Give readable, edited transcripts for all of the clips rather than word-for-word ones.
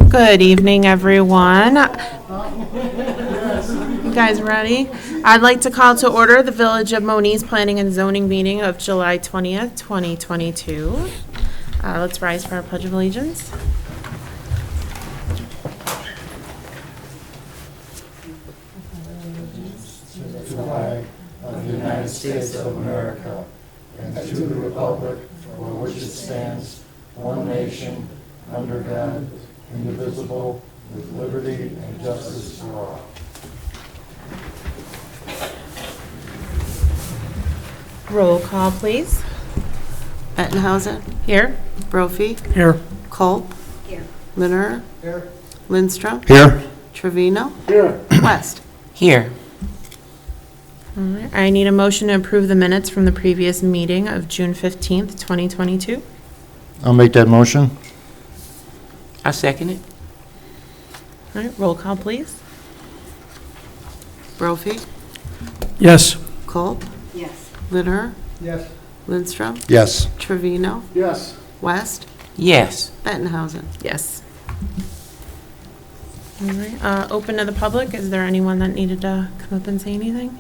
Good evening, everyone. You guys ready? I'd like to call to order the Village of Monee's Planning and Zoning meeting of July 20th, 2022. Let's rise for our Pledge of Allegiance. To the flag of the United States of America and to the republic for which it stands, one nation, under God, indivisible, with liberty and justice for all. Roll call, please. Bettenhausen. Here. Brophy. Here. Culp. Here. Linner. Here. Lindstrom. Here. Trevino. Here. West. Here. All right. I need a motion to approve the minutes from the previous meeting of June 15th, 2022. I'll make that motion. I second it. All right. Roll call, please. Brophy. Yes. Culp. Yes. Linner. Yes. Lindstrom. Yes. Trevino. Yes. West. Yes. Bettenhausen. Yes. All right. Open to the public. Is there anyone that needed to come up and say anything?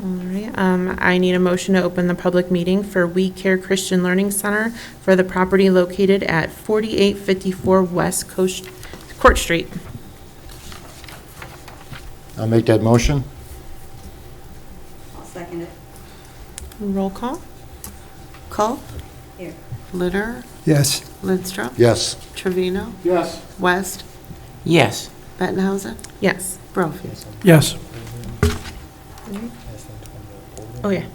All right. I need a motion to open the public meeting for We Care Christian Learning Center for the property located at 4854 West Court Street. I'll make that motion. I'll second it. Roll call. Culp. Here. Linner. Yes. Lindstrom. Yes. Trevino. Yes. West. Yes. Bettenhausen. Yes. Brophy. Yes. Oh, yeah.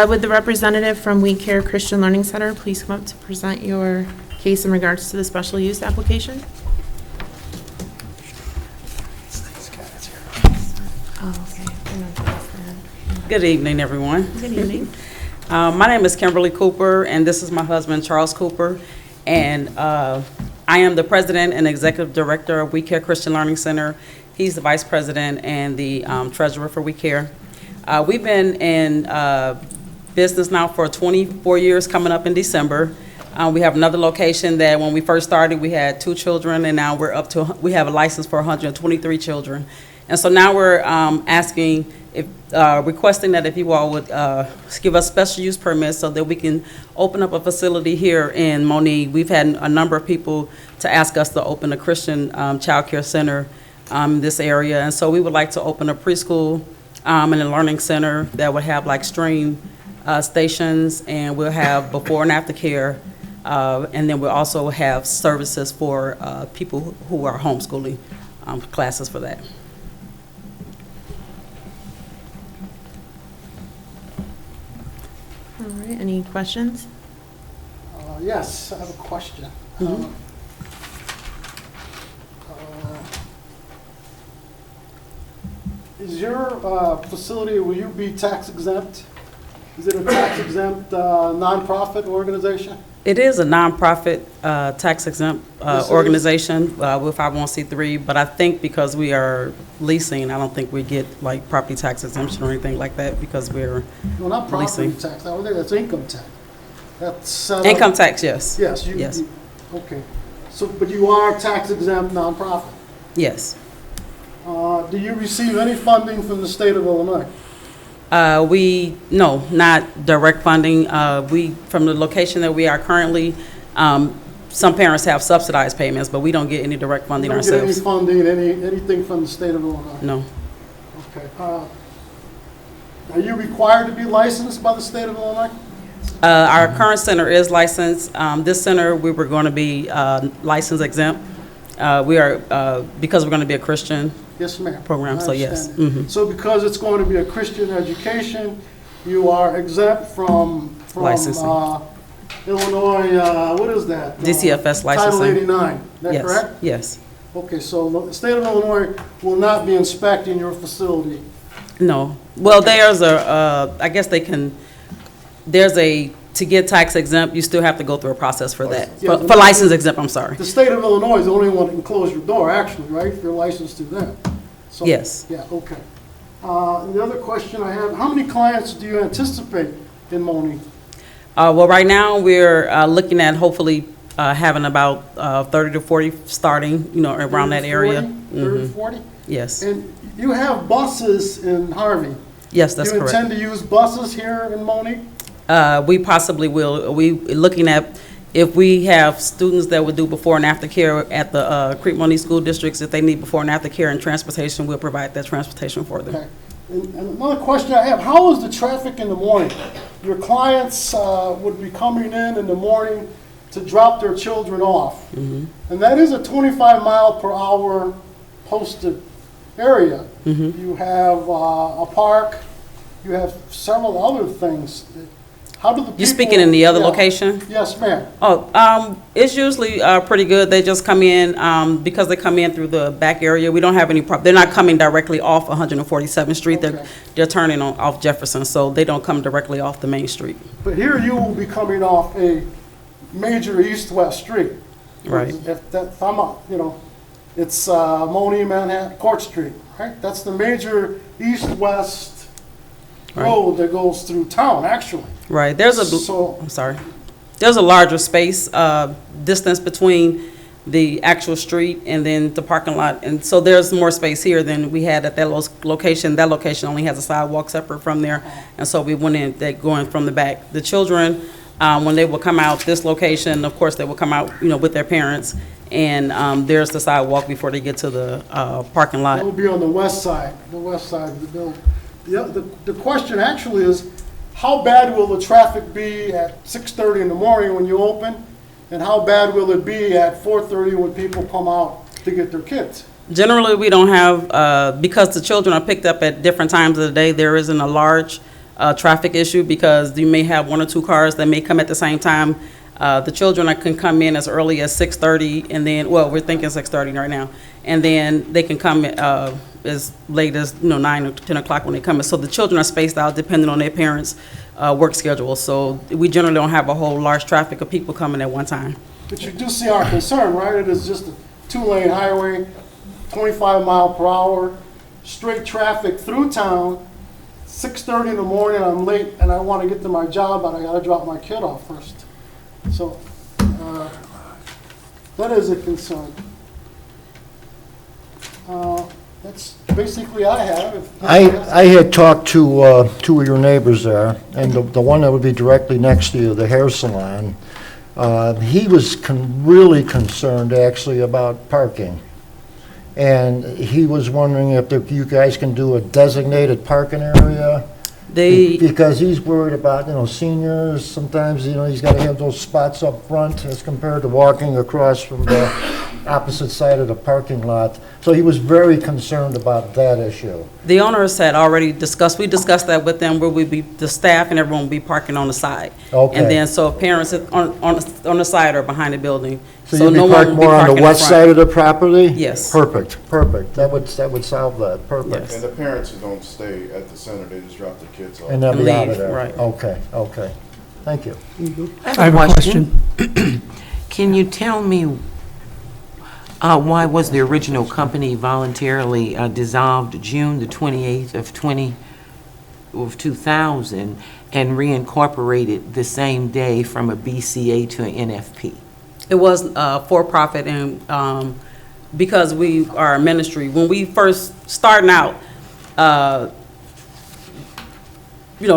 Would the representative from We Care Christian Learning Center please come up to present your case in regards to the special use application? Oh, okay. Good evening, everyone. Good evening. My name is Kimberly Cooper, and this is my husband, Charles Cooper. And I am the president and executive director of We Care Christian Learning Center. He's the vice president and the treasurer for We Care. We've been in business now for 24 years, coming up in December. We have another location that when we first started, we had 2 children, and now we have a license for 123 children. And so now we're requesting that if you all would give us special use permits so that we can open up a facility here in Monee. We've had a number of people to ask us to open a Christian child care center in this area. And so we would like to open a preschool and a learning center that would have like stream stations, and we'll have before and after care. And then we'll also have services for people who are homeschooling, classes for that. All right, any questions? Yes, I have a question. Is your facility, will you be tax exempt? Is it a tax exempt nonprofit organization? It is a nonprofit, tax exempt Yes, it is. organization with 501c3, but I think because we are leasing, I don't think we get like property tax exemption or anything like that because we're No, not property leasing. tax, I would think that's income tax. That's set up- Income tax, yes. Yes, Yes. okay. So, but you are a tax exempt nonprofit. Yes. Do you receive any funding from the state of Illinois? No, not direct funding. From the location that we are currently, some parents have subsidized payments, but we don't get any direct funding You don't get any ourselves. funding, anything from the state of Illinois? No. Okay. Are you required to be licensed by the state of Illinois? Our current center is licensed. This center, we were going to be license exempt. We are, because we're going to be a Christian Yes, ma'am. program, I so yes. understand that. So because it's going to be a Christian education, you are exempt from Licensing. Illinois, what is that? DCFS licensing. Title 89, is that Yes. correct? Yes. Okay, so the state of Illinois will not be inspecting your facility. No. Well, there's I guess they can, to get tax exempt, you still have to go through a process for that. Yeah, For license exempt, I'm sorry. The state of Illinois is the only one that can close your door, actually, right, if you're licensed to them? So- Yes. Yeah, okay. The other question I have, how many clients do you anticipate in Monee? Well, right now, we're looking at hopefully having about 30 to 40 starting, around that area. 30 to 40? Yes. And you have buses in Harvey. Yes, that's Do you intend correct. to use buses here in Monee? We possibly will. We looking at if we have students that would do before and after care at the Creek Monee school districts, if they need before and after care and transportation, we'll provide that transportation for them. Okay. And another question I have, how is the traffic in the morning? Your clients would be coming in the morning to drop their children off. And that is a 25 mile per hour posted area. You have a park, you have several other things. How do the people? You speaking in the other Yeah. location? Yes, ma'am. It's usually pretty good. They just come in because they come in through the back area. We don't have any problem. They're not coming directly off 147th Street. Okay. They're turning off Jefferson, so they don't come directly off the main street. But here you will be coming off a major east-west street. Right. If I'm up, it's Monee, Manhattan, Court Street, right? That's the major east-west Right. road that goes through town, actually. Right. So- I'm sorry. There's a larger space distance between the actual street and then the parking lot, and so there's more space here than we had at that location. That location only has a sidewalk separate from there, and so we went in going from the back. The children, when they will come out this location, of course, they will come out, with their parents, and there's the sidewalk before they get to the parking lot. That would be on the west side of the building. The question actually is, how bad will the traffic be at 6:30 in the morning when you open? And how bad will it be at 4:30 when people come out to get their kids? Generally, we don't have, because the children are picked up at different times of the day, there isn't a large traffic issue because you may have one or two cars that may come at the same time. The children can come in as early as 6:30 and then, well, we're thinking 6:30 right now. And then they can come as late as, 9 or 10 o'clock when they come in. So the children are spaced out depending on their parents' work schedule. So we generally don't have a whole large traffic of people coming at one time. But you do see our concern, right? It is just a two-lane highway, 25 mile per hour, straight traffic through town. 6:30 in the morning, I'm late and I want to get to my job, but I got to drop my kid off first. So that is a concern. That's basically I have. I had talked to two of your neighbors there, and the one that would be directly next to you, the hair salon, he was really concerned actually about parking. And he was wondering if you guys can do a designated parking area, because he's worried about, seniors, sometimes, he's got to have those spots up front as compared to walking across from the opposite side of the parking lot. So he was very concerned about that issue. The owners had already discussed, we discussed that with them, where the staff and everyone will be parking on the side. Okay. And then, so parents on the side or behind the building. So you'd no be one parked will more on parking the in west front. side of the property? Yes. Perfect. That would solve that, perfect. Yes. And the parents who don't stay at the center, they just drop their kids off. And they'll be out of Leave, there. right. Okay, thank you. I have a question. Can you tell me why was the original company voluntarily dissolved June the 28th of 2000 and reincorporated the same day from a BCA to an NFP? It was for-profit, and because we are a ministry, when we first starting out,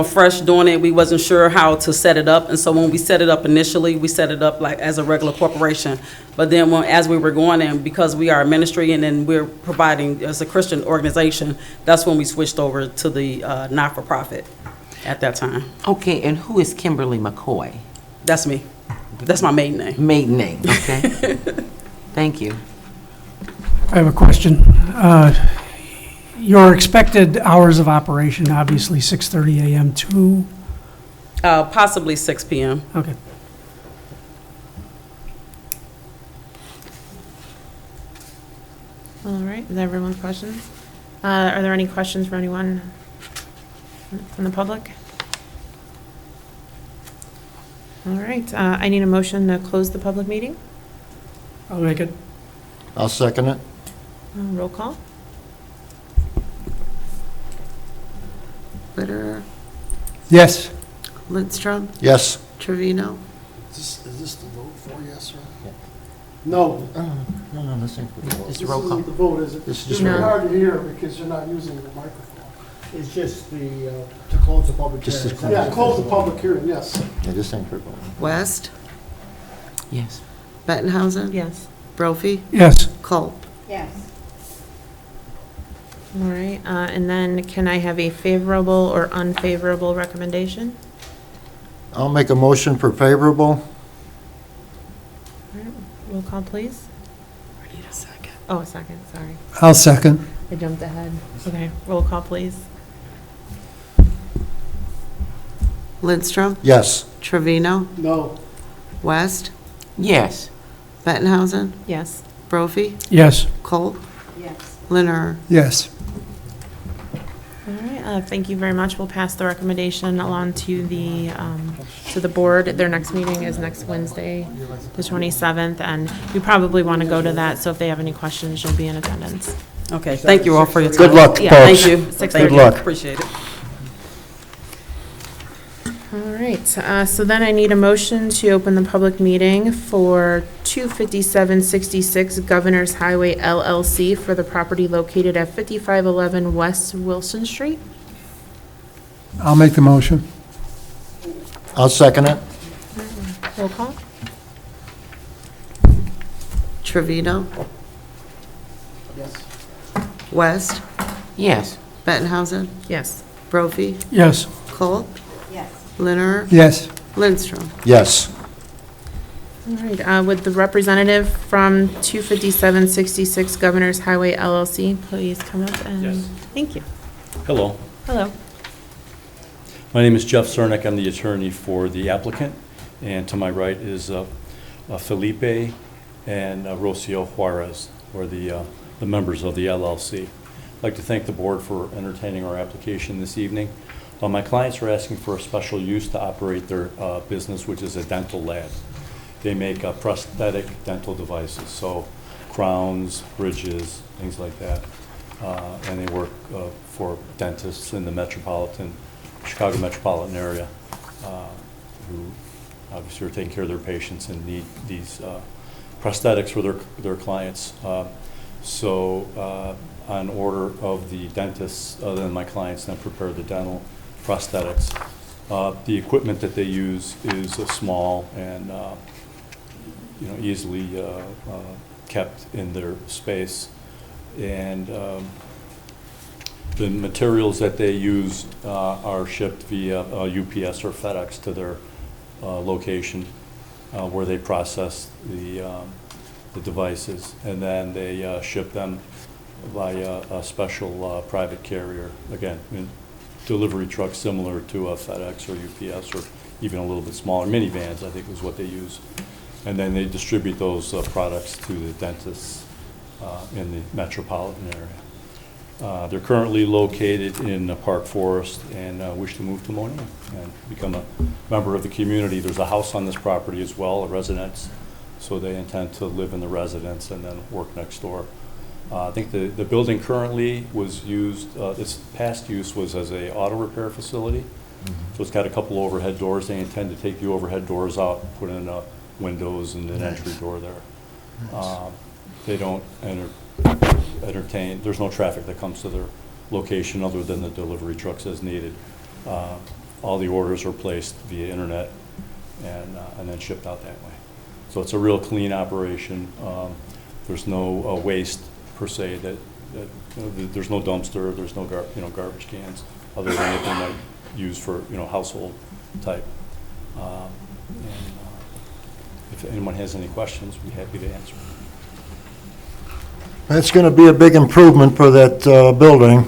fresh doing it, we wasn't sure how to set it up, and so when we set it up initially, we set it up like as a regular corporation. But then as we were going, and because we are a ministry and then we're providing as a Christian organization, that's when we switched over to the not-for-profit at that time. Okay, and who is Kimberly McCoy? That's me. That's my maiden name. Maiden name, okay? Thank you. I have a question. Your expected hours of operation, obviously 6:30 a.m. to, Possibly 6 p.m. okay. All right, is everyone's questions? Are there any questions for anyone from the public? All right, I need a motion to close the public meeting. I'll make it. I'll second it. Roll call. Clitterer, Yes. Lindstrom, Yes. Trevino, Is this the vote for yes or no? No, this ain't for the vote. This isn't the vote, is it? This is It's just very No. hard to hear because you're not using the microphone. It's just the, to close the public Just hearing. to close Yeah, close the public hearing, yes. Yeah, this ain't for the vote. West, Yes. Bettenhausen, Yes. Brophy, Yes. Culp. Yes. All right, and then can I have a favorable or unfavorable recommendation? I'll make a motion for favorable. All right, roll call, please. I need a second. Oh, a second, sorry. I'll second. I jumped ahead. Okay, roll call, please. Lindstrom, Yes. Trevino, No. West, Yes. Bettenhausen, Yes. Brophy, Yes. Culp, Yes. Linner. Yes. All right, thank you very much. We'll pass the recommendation along to the board. Their next meeting is next Wednesday, the 27th, and you probably want to go to that, so if they have any questions, you'll be in attendance. Okay, thank you all for your time. Good luck, Yeah, folks. Thank you. Good Thank you. luck. Appreciate it. All right, so then I need a motion to open the public meeting for 25766 Governor's Highway LLC for the property located at 5511 West Wilson Street. I'll make the motion. I'll second it. Roll call? Trevino, Yes. West, Yes. Bettenhausen, Yes. Brophy, Yes. Culp, Yes. Linner, Yes. Lindstrom. Yes. All right, would the representative from 25766 Governor's Highway LLC please come up and? Yes. Thank you. Hello, Hello. my name is Jeff Cernick. I'm the attorney for the applicant, and to my right is Felipe and Rocio Juarez, or the members of the LLC. I'd like to thank the board for entertaining our application this evening. My clients are asking for a special use to operate their business, which is a dental lab. They make prosthetic dental devices, so crowns, bridges, things like that. And they work for dentists in the Chicago metropolitan area who obviously are taking care of their patients and need these prosthetics for their clients. On order of the dentists, then my clients then prepare the dental prosthetics. The equipment that they use is small and easily kept in their space, and the materials that they use are shipped via UPS or FedEx to their location where they process the devices, and then they ship them via a special private carrier, again, delivery trucks similar to a FedEx or UPS, or even a little bit smaller, minivans, I think is what they use. And then they distribute those products to the dentists in the metropolitan area. They're currently located in Park Forest and wish to move to Monee and become a member of the community. There's a house on this property as well, a residence, so they intend to live in the residence and then work next door. I think the building currently was used, its past use was as a auto repair facility. So it's got a couple overhead doors. They intend to take the overhead doors out, put in windows and an entry door there. They don't entertain, there's no traffic that comes to their location other than the delivery trucks as needed. All the orders are placed via internet and then shipped out that way. So it's a real clean operation. There's no waste per se, there's no dumpster, there's no garbage cans, other than anything like used for household type. If anyone has any questions, we'd be happy to answer. That's going to be a big improvement for that building.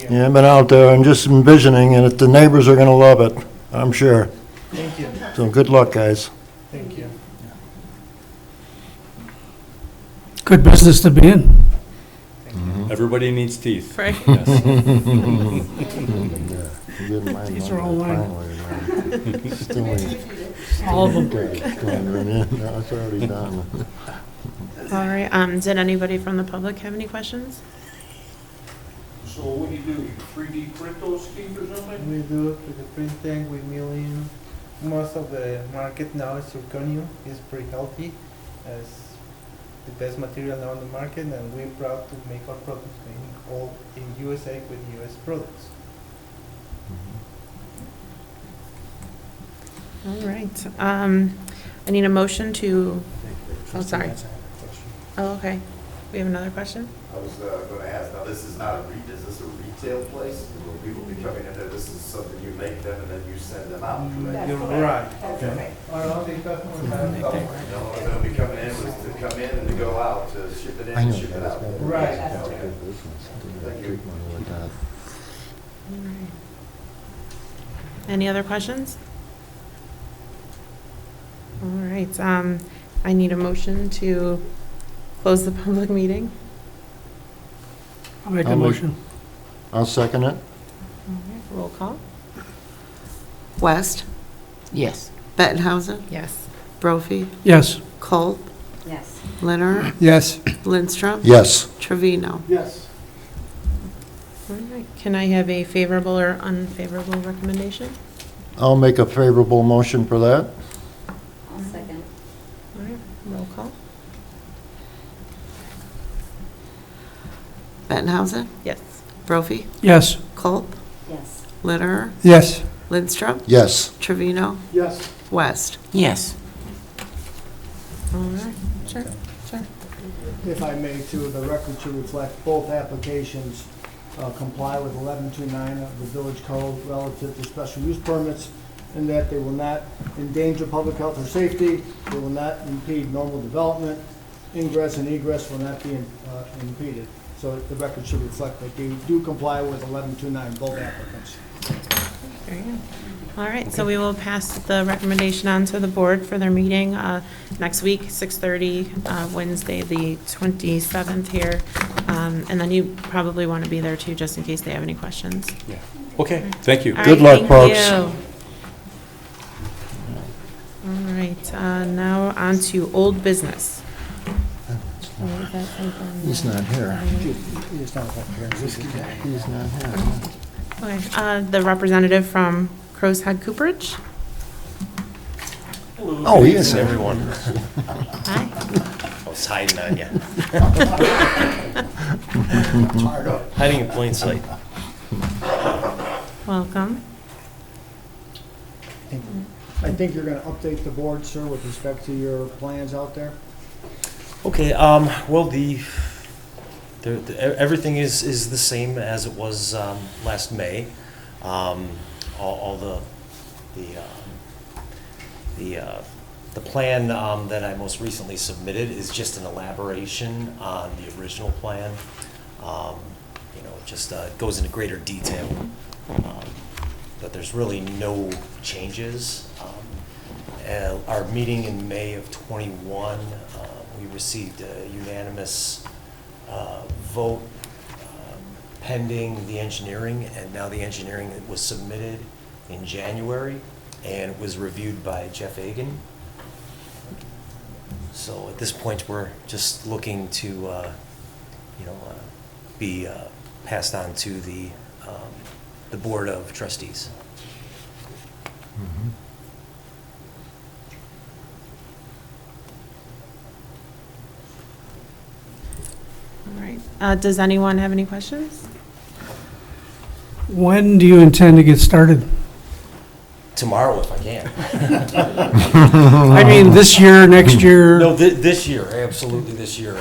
Yeah, I've been out there and just envisioning, and the neighbors are going to love it, I'm sure. Thank you. So good luck, guys. Thank you. Good business to be in. Everybody needs teeth. Right. Yes. These are all mine. Still All of them. No, it's already done. All right, did anybody from the public have any questions? So what do? You 3D print those teeth or something? We do with the printing, we mill in. Most of the market now is zirconium. It's pretty healthy. It's the best material now on the market, and we're proud to make our products made all in USA with US products. All right. I need a motion to, oh, sorry. Oh, okay. We have another question? I was going to ask, now this is not is this a retail place? Will people be coming in there, this is something you make them and then you send them out, correct? You're right. Okay. Our only customers have No, they'll be coming in, was to come in and to go out, to ship it in and ship it out. Right. Okay. Thank you. Any other questions? All right. I need a motion to close the public meeting. I'll make a motion. I'll second it. All right, roll call. West, Yes. Bettenhausen, Yes. Yes. Brophy, Culp, Yes. Leonard, Yes. Lindstrom, Yes. Trevino. Yes. All right. Can I have a favorable or unfavorable recommendation? I'll make a favorable motion for that. I'll second. All right, roll call. Bettenhausen, Yes. Brophy, Yes. Culp, Yes. Leonard, Yes. Lindstrom, Yes. Trevino, Yes. West. Yes. All right, sure, sure. If I may, too, the record should reflect both applications comply with 1129 of the village code relative to special use permits, and that they will not endanger public health or safety, they will not impede normal development, ingress and egress will not be impeded. So the record should reflect that they do comply with 1129, both applicants. Very good. All right, so we will pass the recommendation on to the board for their meeting next week, 6:30, Wednesday, the 27th here. And then you probably want to be there too, just in case they have any questions. Yeah. Okay, thank you. All Good right, luck, thank folks. you. All right, now on to old business. Or is that something He's that- not here. It's not up here. He's not here. Okay, the representative from Crow's Head Cooperage. Oh, he is here. Everyone. Hi. I was hiding on you. Hiding in plain sight. Welcome. I think you're going to update the board, sir, with respect to your plans out there? Okay, well, everything is the same as it was last May. All the plan that I most recently submitted is just an elaboration on the original plan. You know, it just goes into greater detail. But there's really no changes. At our meeting in May of '21, we received a unanimous vote pending the engineering, and now the engineering was submitted in January, and it was reviewed by Jeff Agan. So at this point, we're just looking to, be passed on to the Board of Trustees. All right. Does anyone have any questions? When do you intend to get started? Tomorrow, if I can. I mean, this year, next year? No, this year, absolutely this year.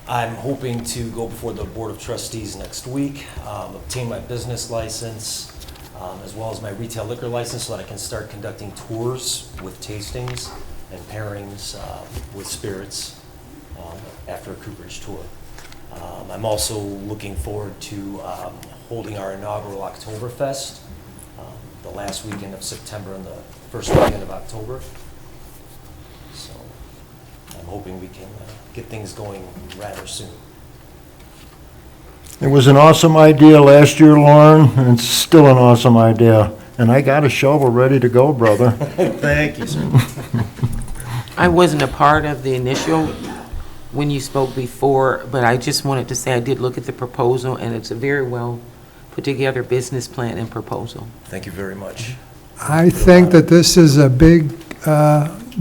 I'm hoping to go before the Board of Trustees next week, obtain my business license, as well as my retail liquor license, so that I can start conducting tours with tastings and pairings with spirits after a Cooperage tour. I'm also looking forward to holding our inaugural Oktoberfest the last weekend of September and the first weekend of October. So I'm hoping we can get things going rather soon. It was an awesome idea last year, Lauren, and it's still an awesome idea. And I got a shovel ready to go, brother. Thank you, sir. I wasn't a part of the initial when you spoke before, but I just wanted to say I did look at the proposal, and it's a very well put-together business plan and proposal. Thank you very much. I think that this is a big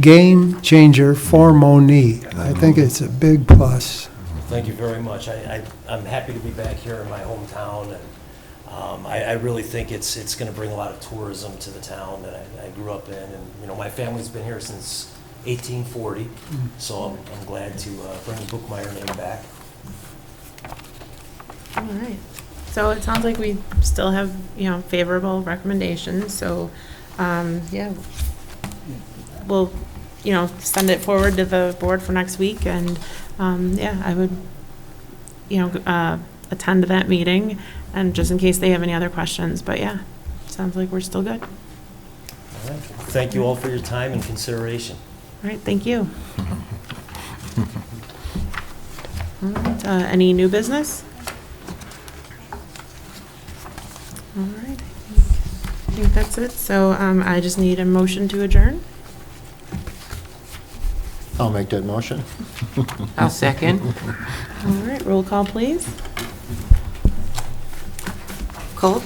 game changer for Monee. I think it's a big plus. Thank you very much. I'm happy to be back here in my hometown, and I really think it's going to bring a lot of tourism to the town that I grew up in. And, you know, my family's been here since 1840, so I'm glad to bring the Bookmeyer name back. All right. So it sounds like we still have, favorable recommendations, so, yeah. We'll, send it forward to the board for next week, and, yeah, I would, attend that meeting, and just in case they have any other questions, but yeah, sounds like we're still good. All right. Thank you all for your time and consideration. All right, thank you. All right, any new business? All right, I think that's it. So I just need a motion to adjourn. I'll make that motion. I'll second. All right, roll call, please. Culp,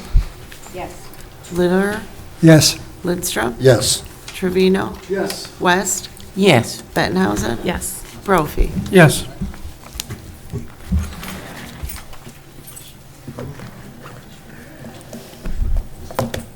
Yes. Litter, Yes. Lindstrom, Yes. Trevino, Yes. West, Yes. Bettenhausen, Yes. Brophy. Yes.